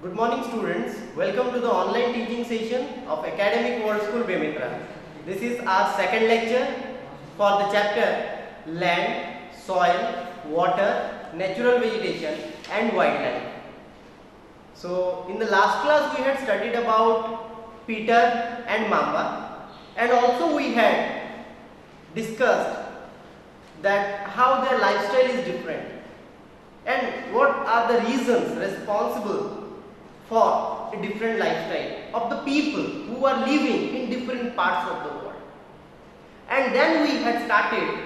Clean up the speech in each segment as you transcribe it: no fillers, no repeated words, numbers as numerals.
Good morning students. Welcome to the online teaching session of Academic World School Bemitra. This is our second lecture for the chapter Land, Soil, Water, Natural Vegetation and Wildlife. So in the last class we had studied about Peter and Mamba, and also we had discussed that how their lifestyle is different and what are the reasons responsible for a different lifestyle of the people who are living in different parts of the world. And then we had started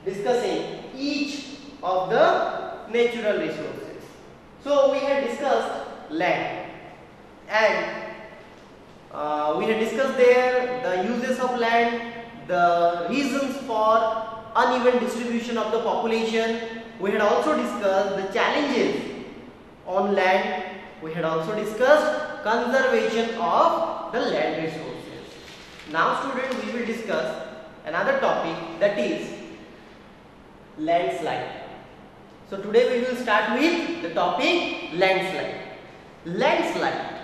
discussing each of the natural resources. So we had discussed land, and we had discussed there the uses of land, the reasons for uneven distribution of the population. We had also discussed the challenges on land. We had also discussed conservation of the land resources. Now students, we will discuss another topic, that is landslide. So today we will start with the topic landslide. Landslide,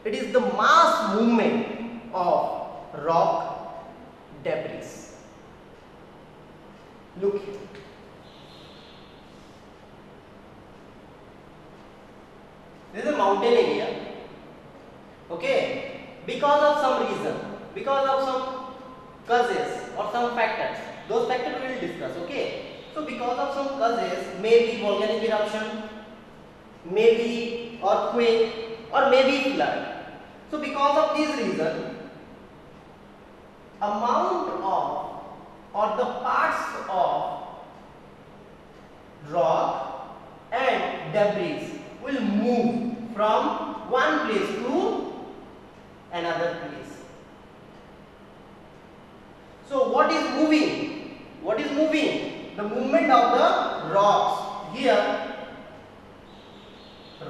it is the mass movement of rock debris. Look here. This is a mountain area, okay, because of some reason, because of some causes or some factors. Those factors we will discuss, okay. So because of some causes, maybe volcanic eruption, maybe earthquake, or maybe flood. So because of these reasons, amount of or the parts of rock and debris will move from one place to another place. So what is moving? What is moving? The movement of the rocks. Here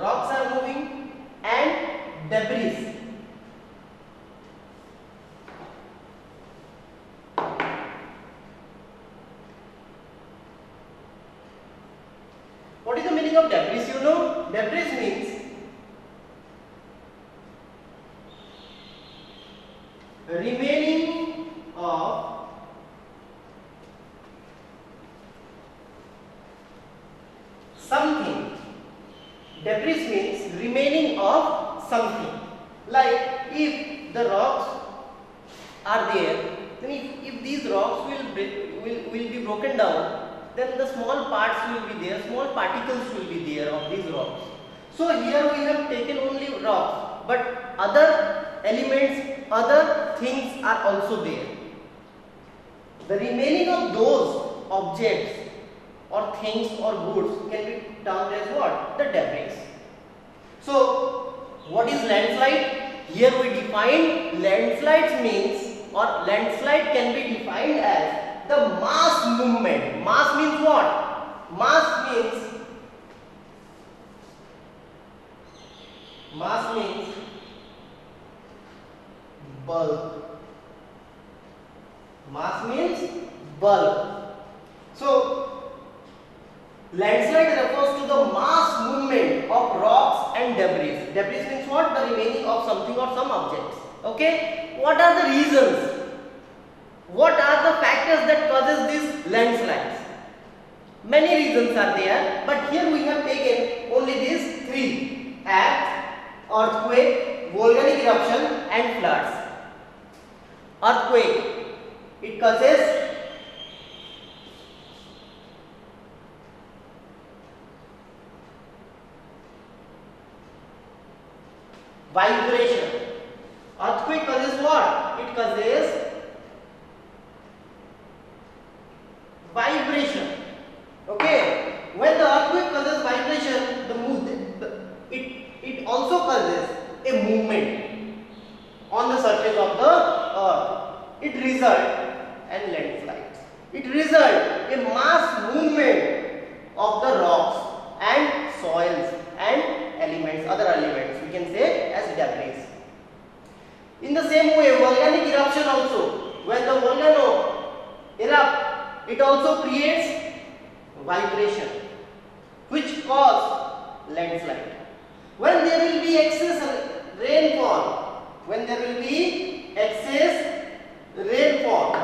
rocks are moving and debris. What is the meaning of debris? You know, debris means remaining of something. Debris means remaining of something. Like if the rocks are there, then if these rocks will be broken down, then the small parts will be there, small particles will be there of these rocks. So here we have taken only rocks, but other elements, other things are also there. The remaining of those objects or things or goods can be termed as what? The debris. So what is landslide? Here we define landslides means, or landslide can be defined as the mass movement. Mass means what? Mass means bulk. Mass means bulk. So landslide refers to the mass movement of rocks and debris. Debris means what? The remaining of something or some objects. Okay. What are the reasons? What are the factors that causes these landslides? Many reasons are there, but here we have taken only these three: earthquake, volcanic eruption and floods. Earthquake, it causes vibration. Earthquake causes what? It causes vibration. Okay, when the earthquake causes vibration, it also causes a movement on the surface of the earth. It results in landslides. It results in mass movement of the rocks and soils and elements, other elements we can say as debris. In the same way, volcanic eruption also, when the volcano erupts, it also creates vibration, which cause landslide. When there will be excess rainfall, when there will be excess rainfall,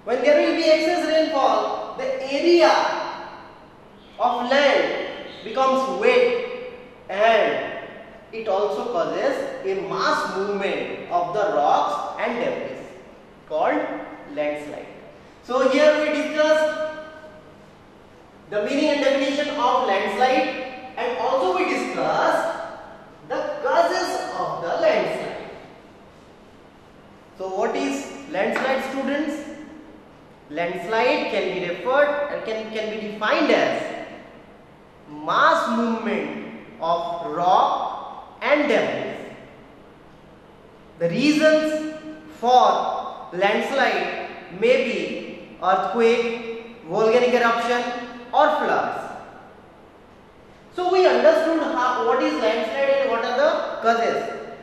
when there will be excess rainfall, the area of land becomes wet and it also causes a mass movement of the rocks and debris called landslide. So here we discussed the meaning and definition of landslide, and also we discussed the causes of the landslide. So what is landslide, students? Landslide can be referred and can be defined as mass movement of rock and debris. The reasons for landslide may be earthquake, volcanic eruption or floods. So we understood what is landslide and what are the causes.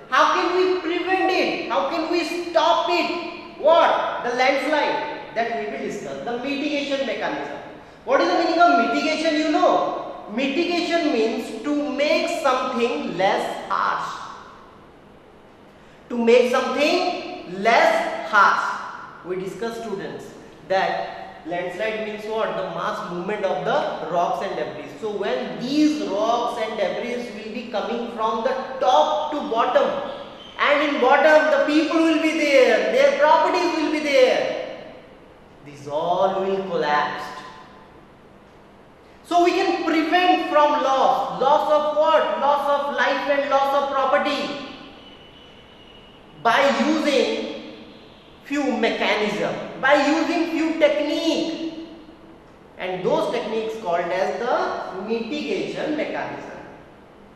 How can we prevent it? How can we stop it? What? The landslide. That we will discuss. The mitigation mechanism. What is the meaning of mitigation? You know, mitigation means to make something less harsh. To make something less harsh. We discuss, students, that landslide means what? The mass movement of the rocks and debris. So when these rocks and debris will be coming from the top to bottom, and in bottom the people will be there, their properties will be there, these all will collapse. So we can prevent from loss. Loss of what? Loss of life and loss of property by using few mechanisms, by using few techniques, and those techniques called as the mitigation mechanism.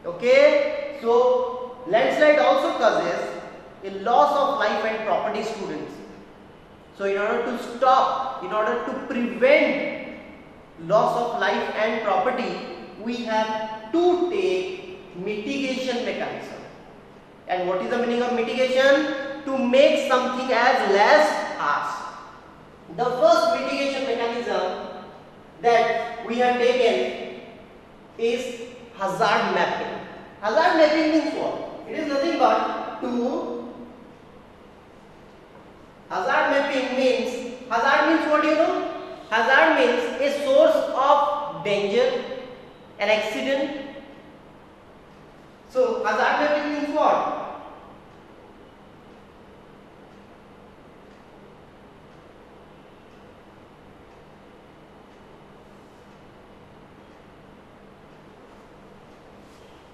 Okay, so landslide also causes a loss of life and property, students. So in order to stop, in order to prevent loss of life and property, we have to take mitigation mechanism. And what is the meaning of mitigation? To make something as less harsh. The first mitigation mechanism that we have taken is hazard mapping. Hazard mapping means what? It is nothing but hazard mapping means, hazard means what, you know? Hazard means a source of danger, an accident. So hazard mapping means what?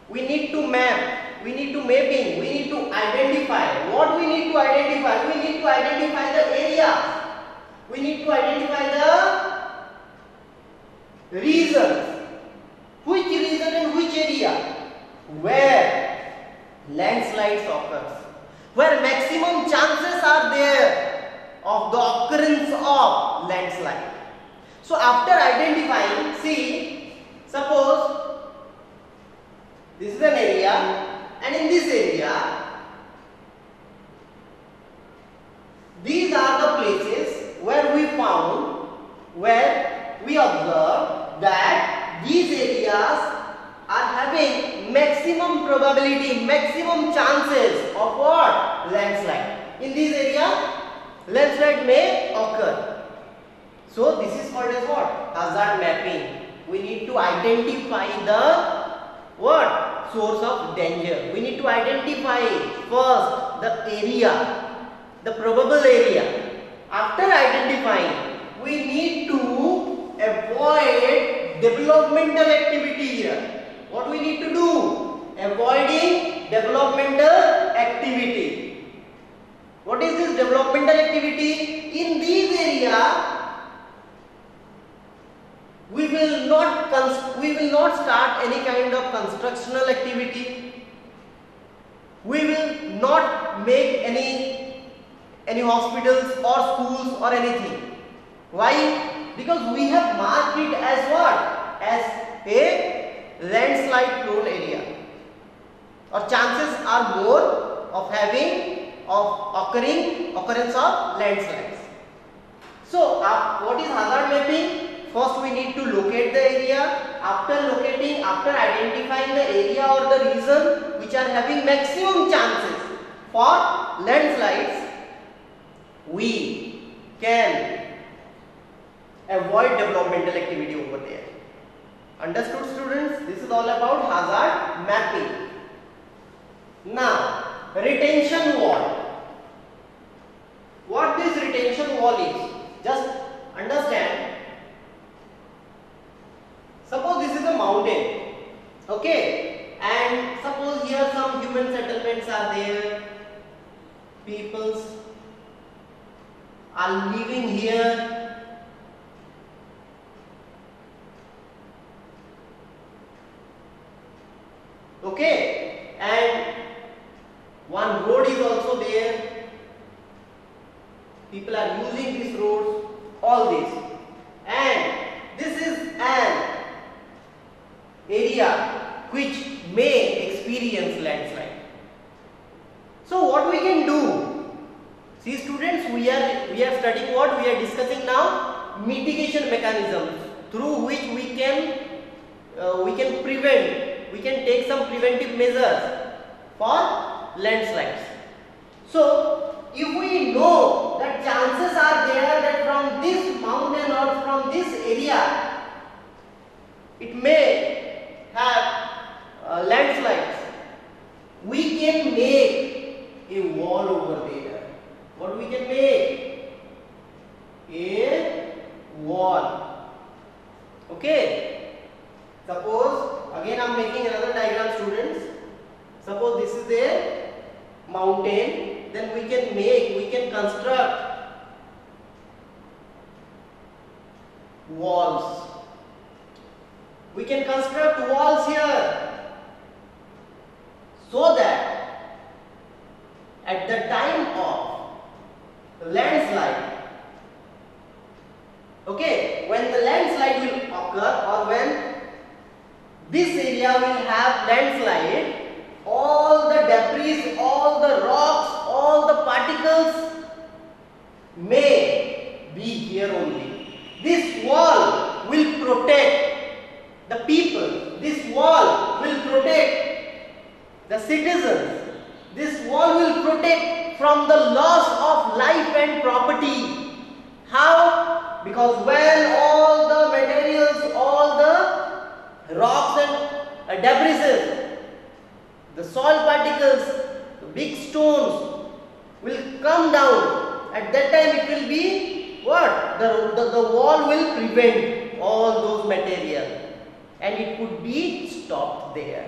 We need to map, we need to mapping, we need to identify. What we need to identify? We need to identify the area. We need to identify the reasons. Which reason and which area? Where landslides occurs. Where maximum chances are there of the occurrence of landslide. So after identifying, see, suppose this is an area, and in this area, these are the places where we found, where we observed that these areas are having maximum probability, maximum chances of what? Landslide. In this area, landslide may occur. So this is called as what? Hazard mapping. We need to identify the what? Source of danger. We need to identify first the area, the probable area. After identifying, we need to avoid developmental activity here. What we need to do? Avoiding developmental activity. What is this developmental activity? In these areas, we will not start any kind of constructional activity. We will not make any hospitals or schools or anything. Why? Because we have marked it as what? As a landslide prone area. Or chances are more of occurrence of landslides. So what is hazard mapping? First we need to locate the area. After locating, after identifying the area or the region which are having maximum chances for landslides, we can avoid developmental activity over there. Understood, students? This is all about hazard mapping. Now, retention wall. What this retention wall is? Just understand. Suppose this is a mountain, okay, and suppose here some human settlements are there, peoples are living here, okay, and one road is also there, people are using these roads, all this, and this is an area which may experience landslide. So what we can do? See students, we are studying what? We are discussing now mitigation mechanisms through which we can prevent, we can take some preventive measures for landslides. So if we know that chances are there that from this mountain or from this area it may have landslides, we can make a wall over there. What we can make? A wall. Okay. Suppose, again I am making another diagram, students. Suppose this is a mountain, then we can construct walls. We can construct walls here so that at the time of landslide, okay, when the landslide will occur or when this area will have landslide, all the debris, all the rocks, all the particles may be here only. This wall will protect the people, this wall will protect the citizens, this wall will protect from the loss of life and property. How? Because when all the materials, all the rocks and debris, the soil particles, the big stones will come down, at that time it will be what? The wall will prevent all those material. And it could be stopped there.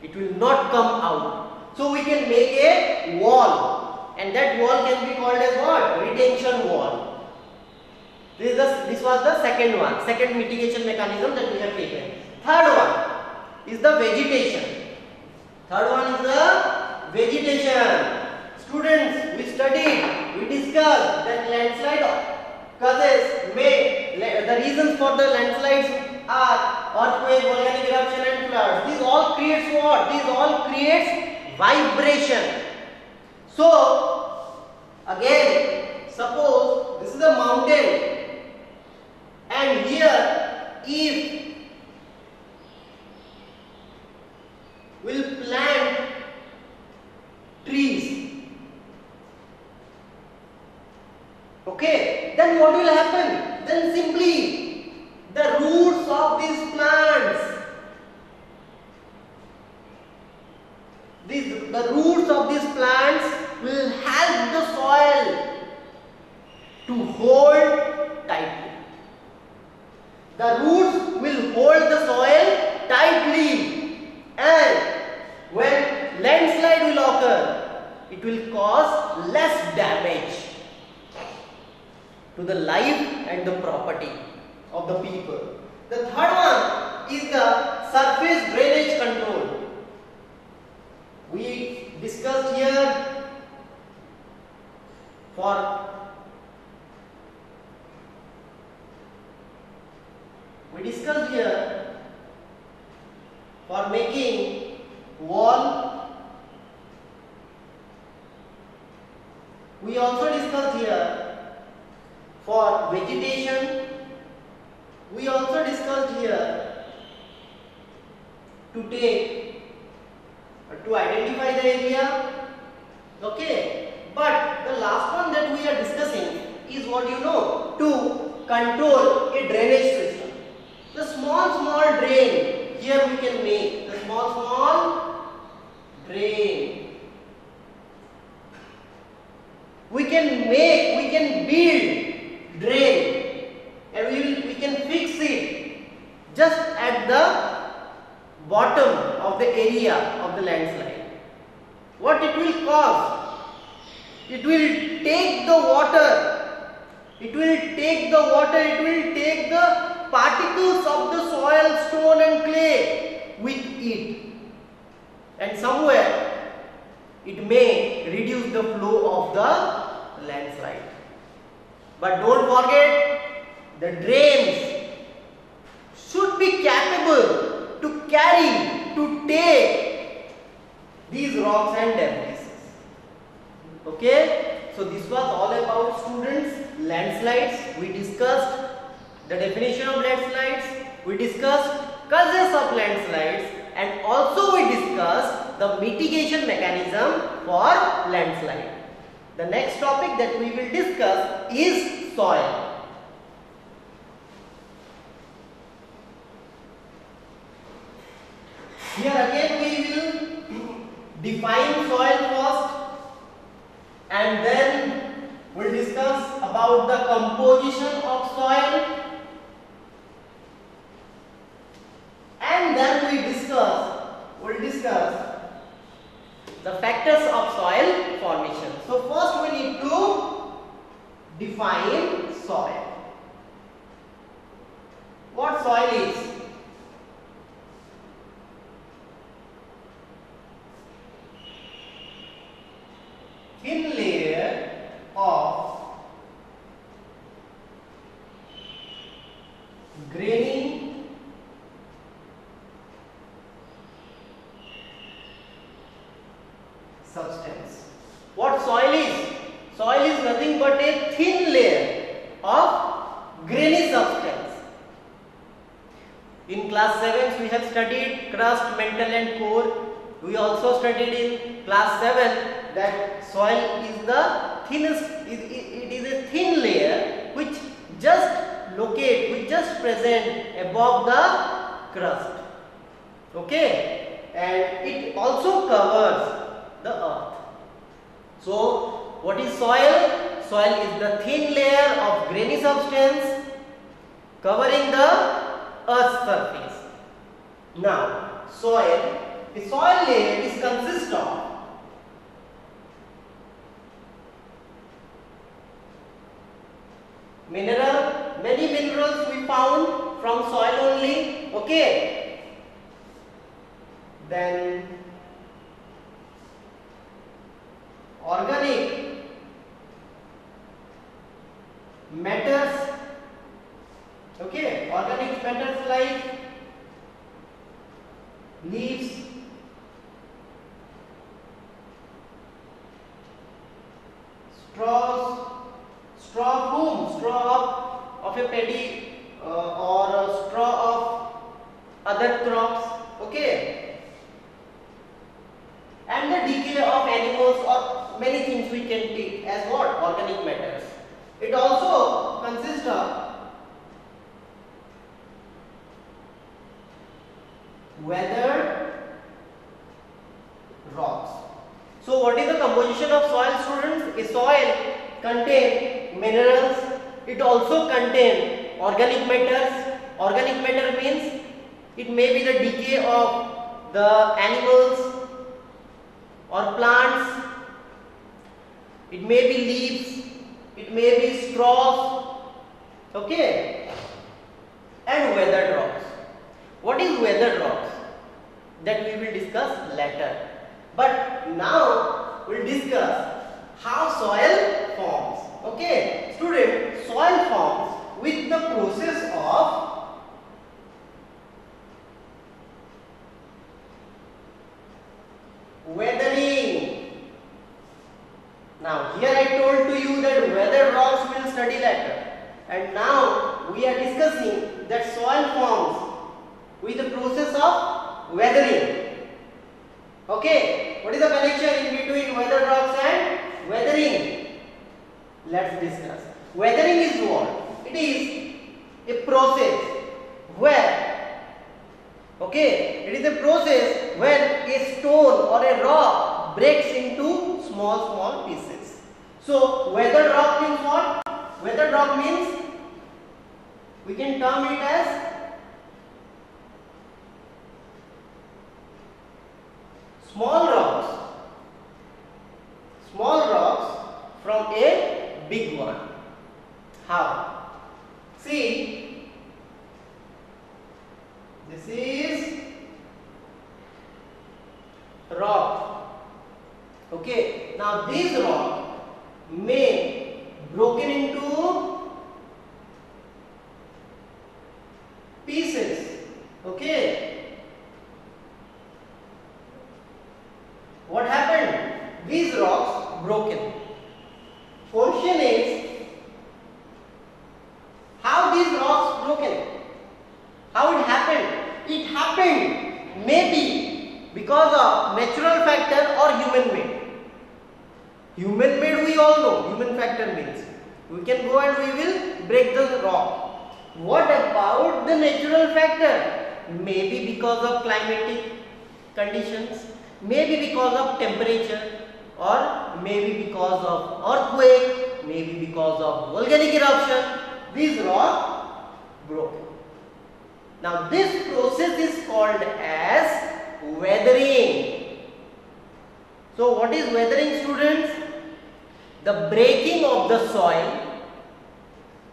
It will not come out. So we can make a wall, and that wall can be called as what? Retention wall. This was the second one, second mitigation mechanism that we have taken. Third one is the vegetation. Third one is the vegetation. Students, we studied, we discussed that landslide causes the reasons for the landslides are earthquake, volcanic eruption and floods. These all creates what? These all creates vibration. So again, suppose this is a mountain, and here if we'll plant trees, okay, then what will happen? Then simply the roots of these plants, the roots of these plants will help the soil to hold tightly. The roots will hold the soil tightly, and when landslide will occur, it will cause less damage to the life and the property of the people. The third one is the surface drainage control. We discussed here for making wall. We also discussed here for vegetation. We also discussed here to identify the area. Okay, but the last one that we are discussing is what you know, to control a drainage system. The small drain here we can make the small drain. We can build drain, and we can fix it just at the bottom of the area of the landslide. What it will cause? It will take the water. It will take the particles of the soil, stone and clay with it, and somewhere it may reduce the flow of the landslide. But don't forget, the drains should be capable to take these rocks and debris. Okay, so this was all about, students, landslides. We discussed the definition of landslides, we discussed causes of landslides, and also we discussed the mitigation mechanism for landslide. The next topic that we will discuss is soil. Here again we will define soil first, and then we'll discuss about the composition of soil, and then we'll discuss the factors of soil formation. So first we need to define soil. What soil is? Thin layer of grainy substance. What soil is? Soil is nothing but a thin layer of grainy substance. In class 7 we have studied crust, mantle and core. We also studied in class 7 that soil is the thinnest, it is a thin layer which just present above the crust. Okay, and it also covers the earth. So what is soil? Soil is the thin layer of grainy substance covering the earth's surface. Now the soil layer is consist of many minerals we found from soil only. Okay, then organic matters. Okay, organic matters like leaves, straw of a paddy or a straw of other crops. Okay, and the decay of animals or many things we can take as what? Organic matters. It also consists of weathered rocks. So what is the composition of soil, students? A soil contains minerals. It also contains organic matters. Organic matter means it may be the decay of the animals or plants. It may be leaves. It may be straws. Okay, and weathered rocks. What is weathered rocks? That we will discuss later. But now we will discuss how soil forms. Okay, student, soil forms with the process of weathering. Now here I told to you that weathered rocks we will study later. And now we are discussing that soil forms with the process of weathering. Okay, what is the connection in between weathered rocks and weathering? Let's discuss. Weathering is what? It is a process where, okay, it is a process when a stone or a rock breaks into small pieces. So weathered rock means what? Weathered rock means we can term it as small rocks from a big one. How? See, this is rock. Okay, now this rock may broken into pieces. Okay, what happened? These rocks broken. Question is, how these rocks broken? How it happened? It happened maybe because of natural factor or human made. Human made we all know, human factor means we can go and we will break the rock. What about the natural factor? Maybe because of climatic conditions, maybe because of temperature, or maybe because of earthquake, maybe because of volcanic eruption. These rocks broken. Now this process is called as weathering. So what is weathering, students? The breaking of the soil.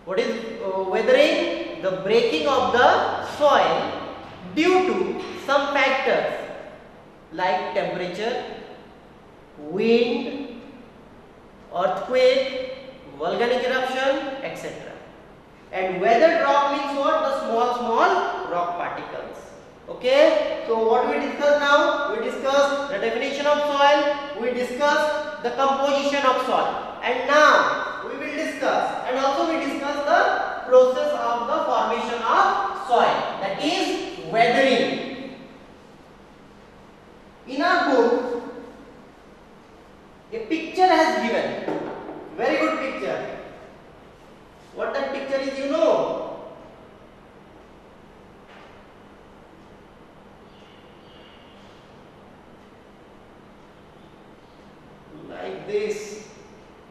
What is weathering? The breaking of the soil due to some factors like temperature, wind, earthquake, volcanic eruption, etc. And weathered rock means what? The small rock particles. Okay, so what we discuss now? We discuss the definition of soil, we discuss the composition of soil, and now we will discuss, and also we discuss the process of the formation of soil, that is weathering. In our book, a picture has given, very good picture. What that picture is, you know? Like this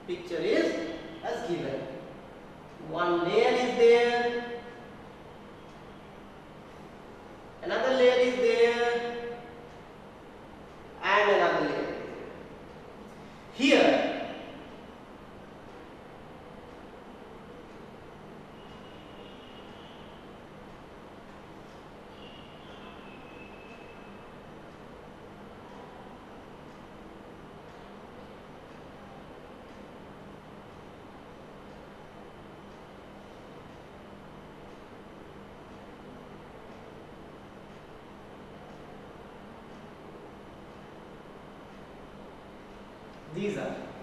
picture is as given. One layer is there, another layer is there, and another layer is there. Here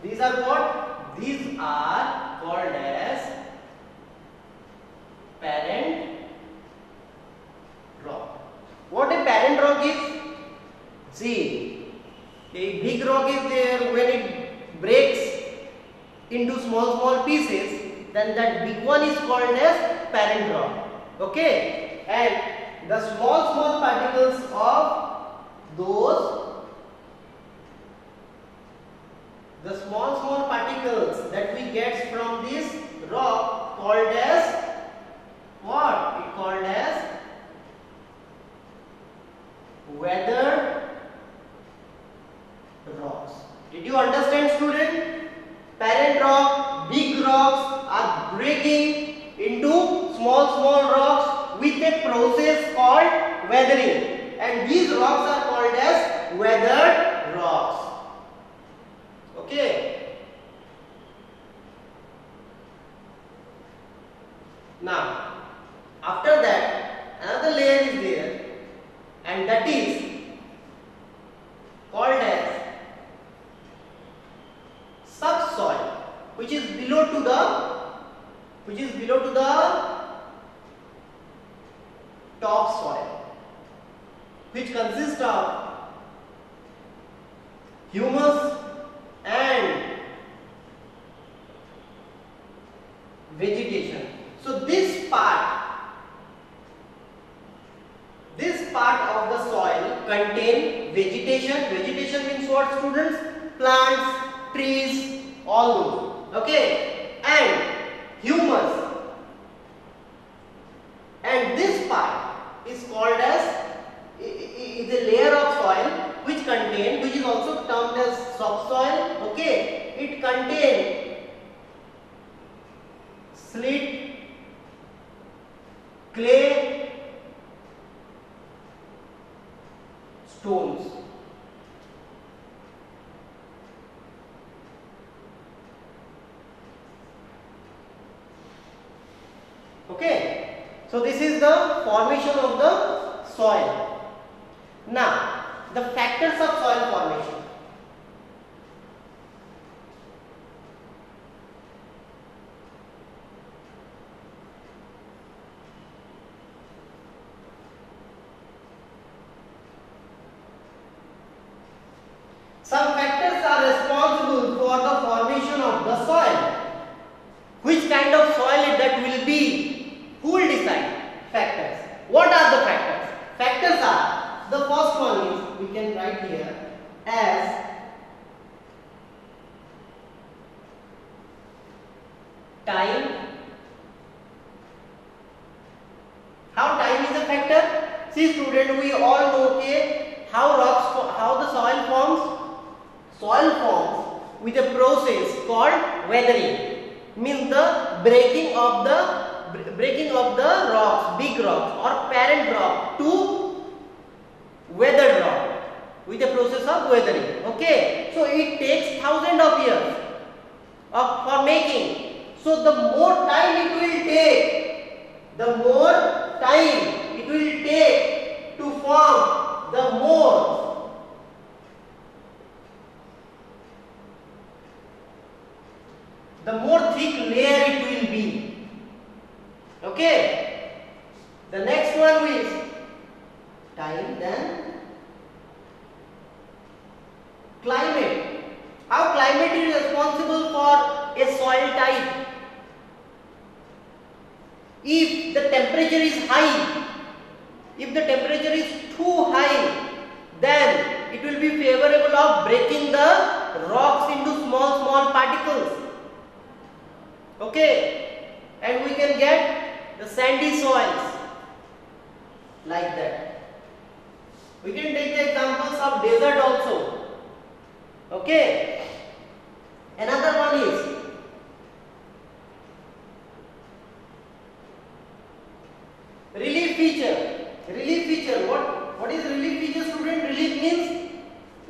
these are what? These are called as parent rock. What a parent rock is? See, a big rock is there. When it breaks into small pieces, then that big one is called as parent rock. Okay, and the small particles of those, the small particles that we get from this rock called as what? It called as weathered rocks. Did you understand, student? Parent rock, big rocks are breaking into small rocks with a process called weathering, and these rocks are called as weathered rocks. Okay. Now, after that, another layer is there, and that is called as subsoil, which is below to which consists of humus and vegetation. So this part of the soil contain vegetation. Vegetation means what, students? Plants, trees, all those. Okay, and humus. And this part is called as is a layer of soil which is also termed as subsoil. Okay, it contains slate, clay, stones. Okay, so this is the formation of the soil. Now, the factors of soil formation. Some factors are responsible for the formation of the soil. Which kind of soil that will be? Who will decide? Factors. What are the factors? Factors are, the first one is, we can write here as time. How time is a factor? See student, we all know how the soil forms. Soil forms with a process called weathering, means the breaking of the rocks, big rocks or parent rock to weathered rock with a process of weathering. Okay, so it takes thousands of years for making. So the more time it will take, to form, the more thick layer it will be. Okay, the next one is time, then climate. How climate is responsible for a soil type? If the temperature is high, if the temperature is too high, then it will be favorable of breaking the rocks into small particles. Okay, and we can get the sandy soils like that. We can take the examples of desert also. Okay, another one is relief feature. Relief feature, what is relief feature, student? Relief means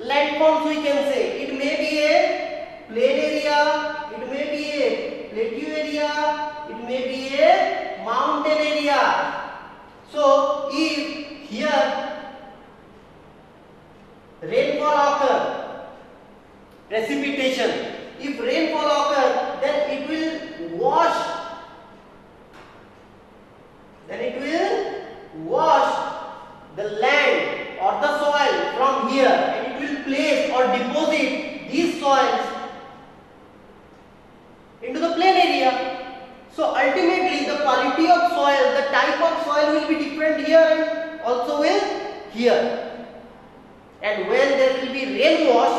landforms, we can say. It may be a plain area, it may be a plateau area, it may be a mountain area. So if here rainfall occur, precipitation, if rainfall occur, then it will wash the land or the soil from here, and it will place or deposit these soils into the plain area. So ultimately the quality of soil, the type of soil will be different here and also will here. And when there will be rain wash,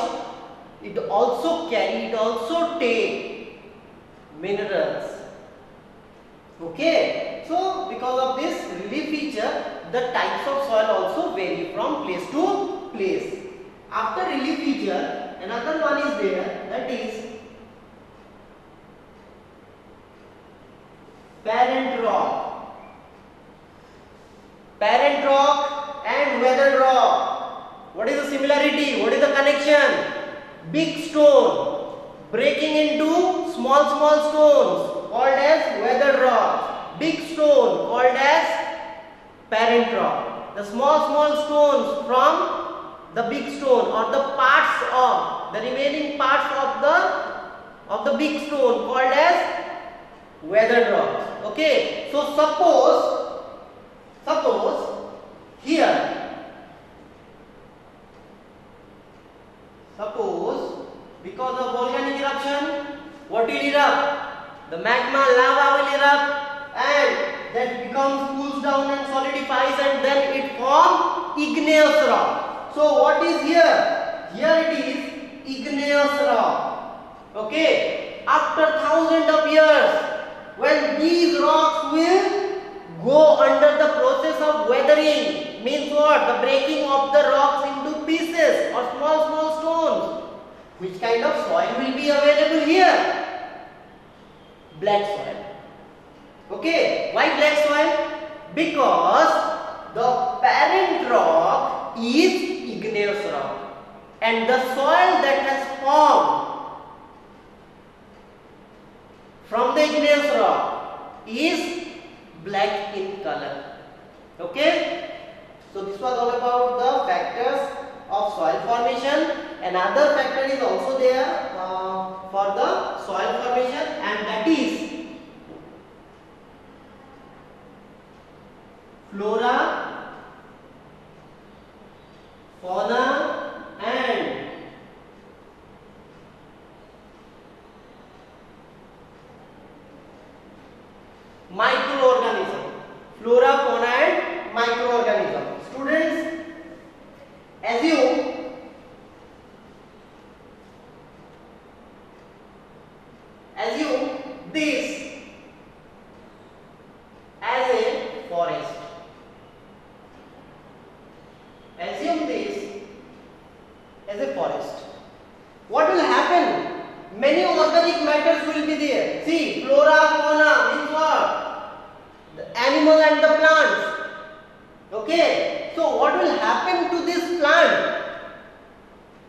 it also take minerals. Okay, so because of this relief feature, the types of soil also vary from place to place. After relief feature, another one is there, that is parent rock. Parent rock and weathered rock. What is the similarity? What is the connection? Big stone breaking into small stones called as weathered rock. Big stone called as parent rock. The small stones from the big stone or the parts of the remaining parts of the big stone called as weathered rocks. Okay, so suppose here Suppose because of volcanic eruption, what will erupt? The magma, lava will erupt, and that cools down and solidifies, and then it forms igneous rock. So what is here? Here it is igneous rock. Okay. After thousands of years, when these rocks will go under the process of weathering, means what? The breaking of the rocks into pieces or small stones. Which kind of soil will be available here? Black soil. Okay, why black soil? Because the parent rock is igneous rock, and the soil that has formed from the igneous rock is black in color. Okay, so this was all about the factors of soil formation. Another factor is also there for the soil formation, and that is flora, fauna and microorganism. Flora, fauna and microorganism. Students, assume this as a forest. Assume this as a forest. What will happen? Many organic matters will be there. See, flora, fauna means what? The animal and the plants. Okay. So what will happen to this plant?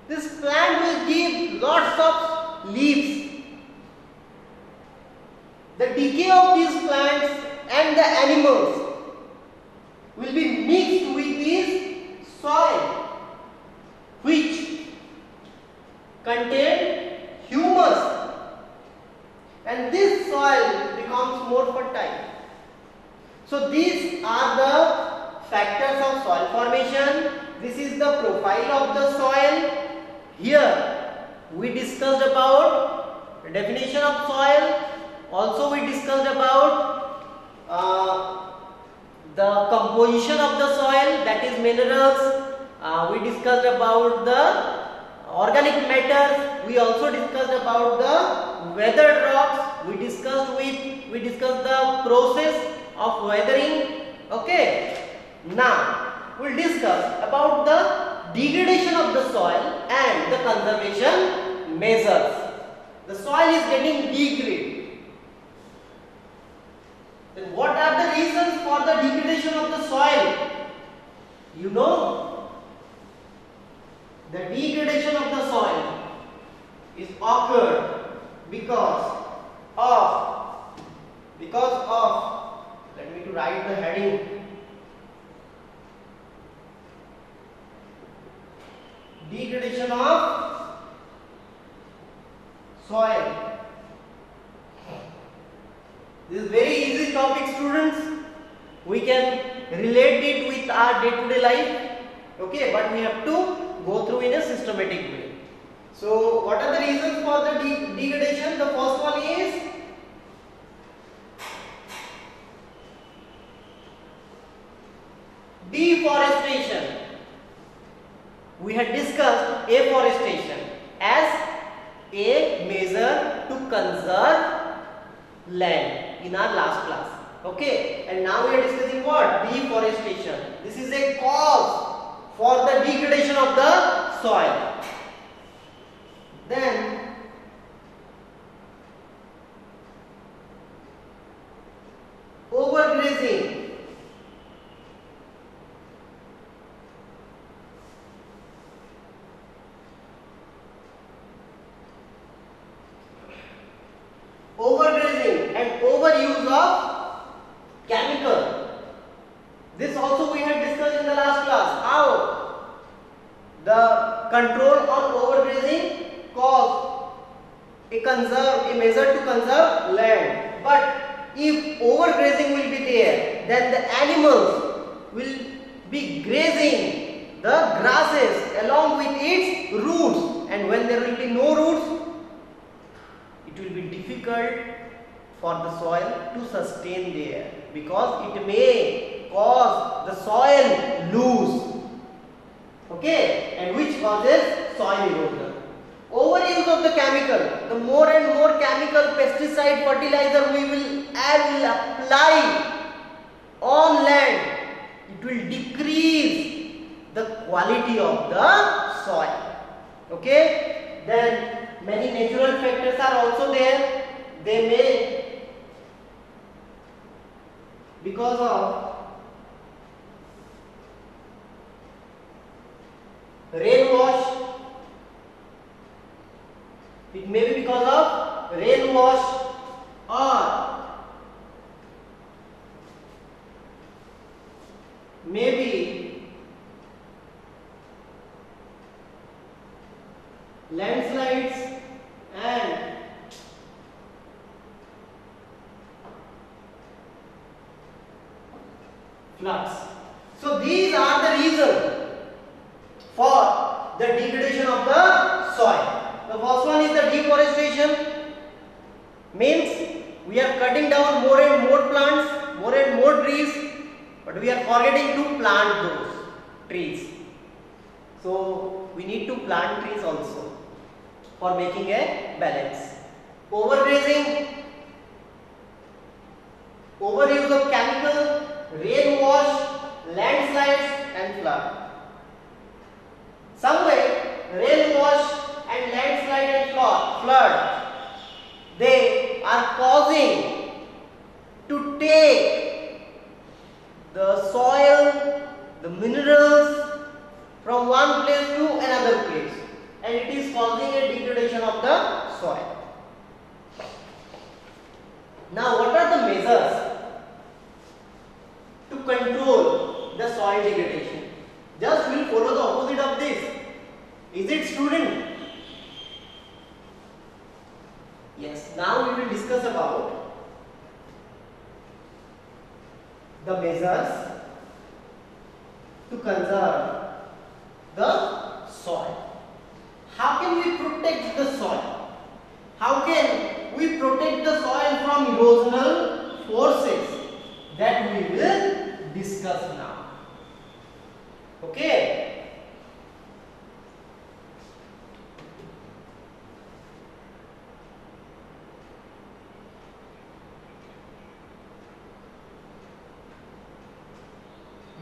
This plant will give lots of leaves. The decay of these plants and the animals will be mixed with this soil, which contain humus, and this soil becomes more fertile. So these are the factors of soil formation. This is the profile of the soil. Here we discussed about the definition of soil. Also we discussed about the composition of the soil, that is minerals. We discussed about the organic matters. We also discussed about the weathered rocks. We discussed the process of weathering. Okay. Now we'll discuss about the degradation of the soil and the conservation measures. The soil is getting degraded. Then what are the reasons for the degradation of the soil? You know, the degradation of the soil is occurred because of, let me to write the heading, degradation of soil. This is very easy topic, students. We can relate it with our day-to-day life. Okay, but we have to go through in a systematic way. So, what are the reasons for the degradation? The first one is deforestation. We had discussed afforestation as a measure to conserve land in our last class. Okay, and now we are discussing what? Deforestation. This is a cause for the degradation of the soil. Then overgrazing. Overgrazing and overuse of chemical. This also we had discussed in the last class. How the control on overgrazing cause a measure to conserve land. But if overgrazing will be there, then the animals will be grazing the grasses along with its roots, and when there will be no roots, it will be difficult for the soil to sustain there, because it may cause the soil loose, okay, and which causes soil erosion. Overuse of the chemical, the more and more chemical, pesticide, fertilizer we will apply on land, it will decrease the quality of the soil, okay. Then many natural factors are also there. They may, because of rain wash, it may be because of rain wash, or maybe landslides and floods. So these are the reasons for the degradation of the soil. The first one is the deforestation, means we are cutting down more and more plants, more and more trees, but we are forgetting to plant those trees. So we need to plant trees also for making a balance. Overgrazing, overuse of chemical, rain wash, landslides and flood. Somewhere rain wash and landslide and flood, they are causing to take the soil, the minerals from one place to another place, and it is causing a degradation of the soil. Now, what are the measures to control the soil degradation? Just we will follow the opposite of this. Is it, student? Yes. Now we will discuss about the measures to conserve the soil. How can we protect the soil? How can we protect the soil from erosional forces? That we will discuss now. Okay.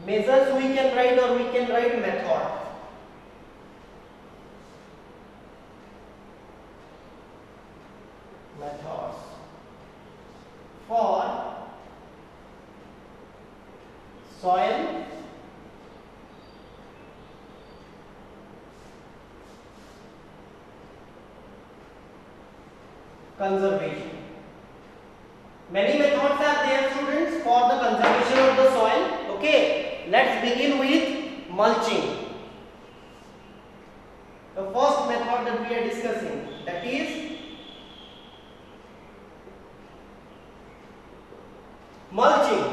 Measures we can write, or we can write method. Methods for soil conservation. Many methods are there, students, for the conservation of the soil. Okay, let's begin with mulching. The first method that we are discussing, that is mulching.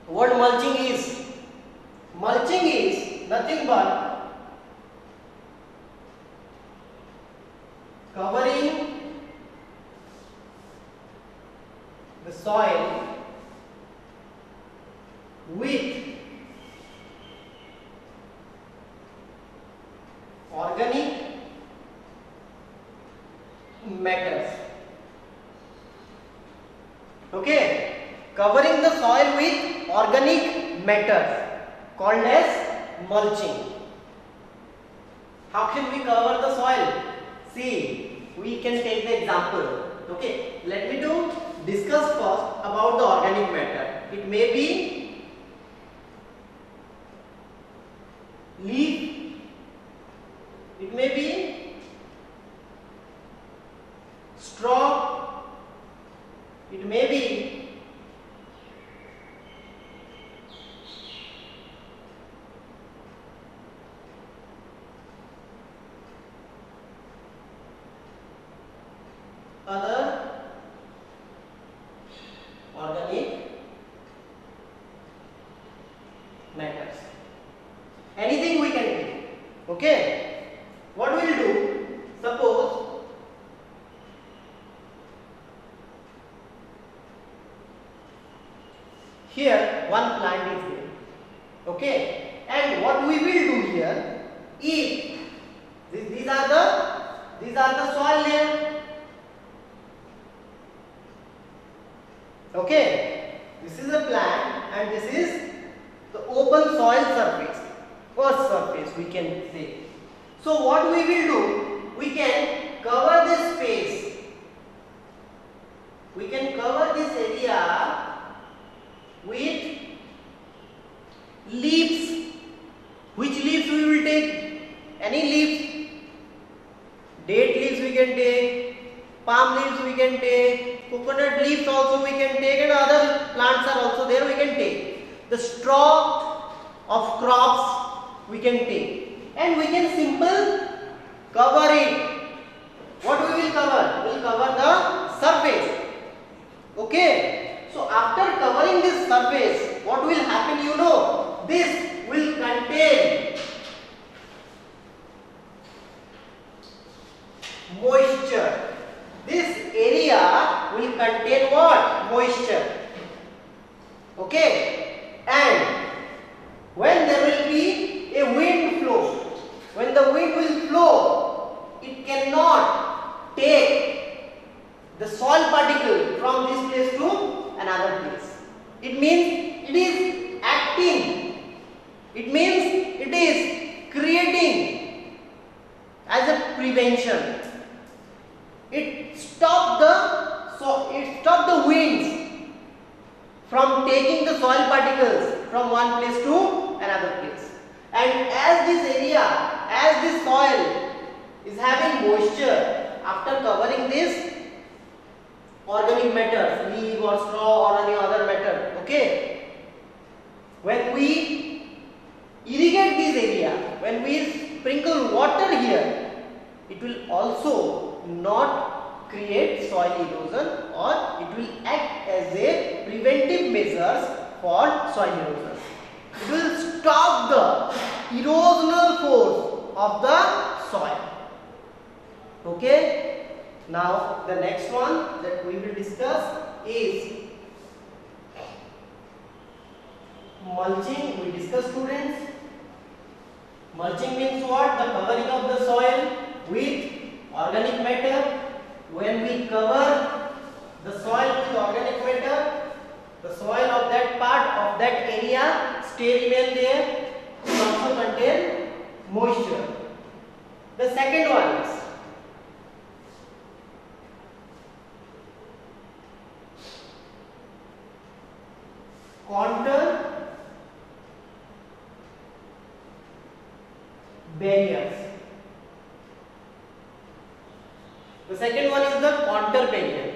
What mulching is? Mulching is nothing but covering the soil with organic matters. Okay, covering the soil with organic matters called as mulching. How can we cover the soil? See, we can take the example. Okay, let me discuss first about the organic matter. It may be leaf, it may be straw, it may be other organic matters. Anything we can do. Okay. What we will do? if these are the soil layer. Okay, this is a plant and this is the open soil surface, earth surface we can say. So what we will do, we can cover this space, we can cover this area with leaves. Which leaves we will take? Any leaves? Date leaves we can take, palm leaves we can take, coconut leaves also we can take, and other plants are also there we can take. The straw of crops we can take, and we can simple cover it. What we will cover? We will cover the surface. Okay. So after covering this surface, what will happen? You know, this will contain moisture. This area will contain what? Moisture. Okay. And when there will be a wind flow, when the wind will flow, it cannot take the soil particle from this place to another place. It means it is acting. It means it is creating as a prevention. It stopped the winds from taking the soil particles from one place to another place. And as this area, as this soil is having moisture, after covering this organic matter, leaf or straw or any other matter, okay, when we irrigate this area, when we sprinkle water here, it will also not create soil erosion, or it will act as a preventive measures for soil erosion. It will stop the erosional force of the soil. Okay. Now the next one that we will discuss is mulching. We discuss, students. Mulching means what? The covering of the soil with organic matter. When we cover the soil with organic matter, the soil of that part of that area remain there. It also contain moisture. The second one is contour barriers. The second one is the contour barrier.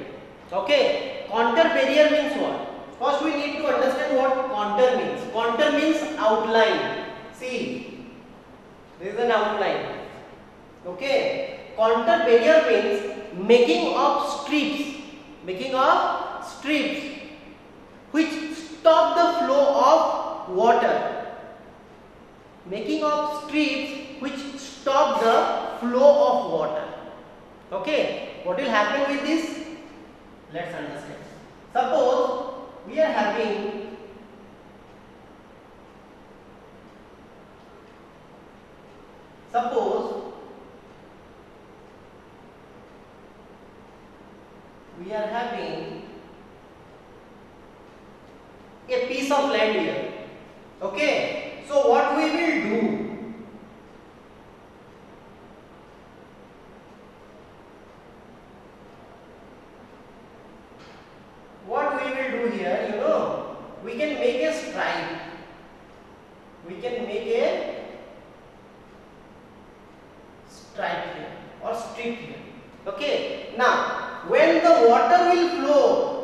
Okay, contour barrier means what? First we need to understand what contour means. Contour means outline. See, there is an outline. Okay, contour barrier means making of strips which stop the flow of water. Making of strips which stop the flow of water. Okay, what will happen with this? Let's understand. Suppose we are having a piece of land here. Okay, so what we will do? What we will do here, you know, we can make a stripe. We can make a stripe here or strip here. Okay, now when the water will flow,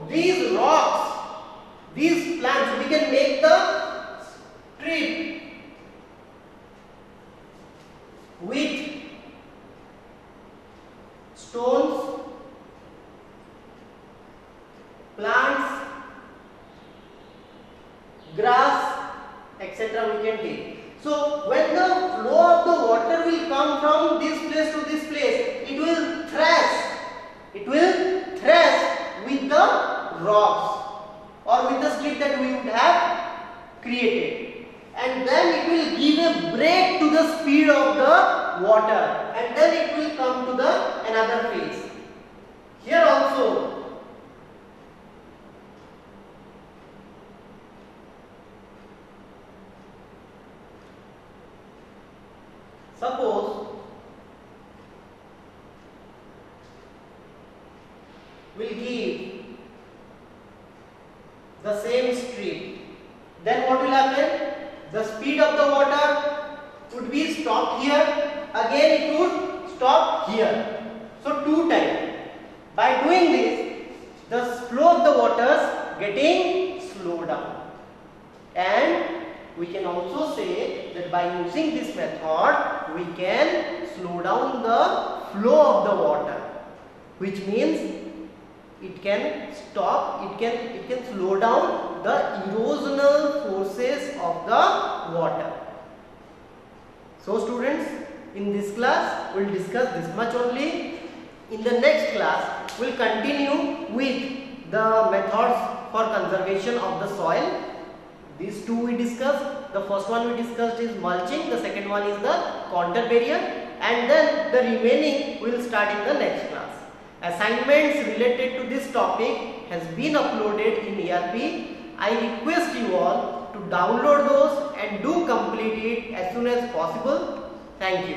these rocks, these plants, we can make the strip with stones, plants, grass, etc. we can take. So when the flow of the water will come from this place to this place, it will thrash with the rocks or with the strip that we would have created, and then it will give a break to the speed of the water, and then it will come to the another phase. Here also suppose we'll give the same stream, then what will happen? The speed of the water would be stopped here, again it would stop here. So 2 times. By doing this, the flow of the waters getting slowed down. And we can also say that by using this method, we can slow down the flow of the water, which means it can stop, it can slow down the erosional forces of the water. So students, in this class we will discuss this much only. In the next class we will continue with the methods for conservation of the soil. These two we discussed. The first one we discussed is mulching, the second one is the contour barrier, and then the remaining we will start in the next class. Assignments related to this topic has been uploaded in ERP. I request you all to download those and do complete it as soon as possible. Thank you.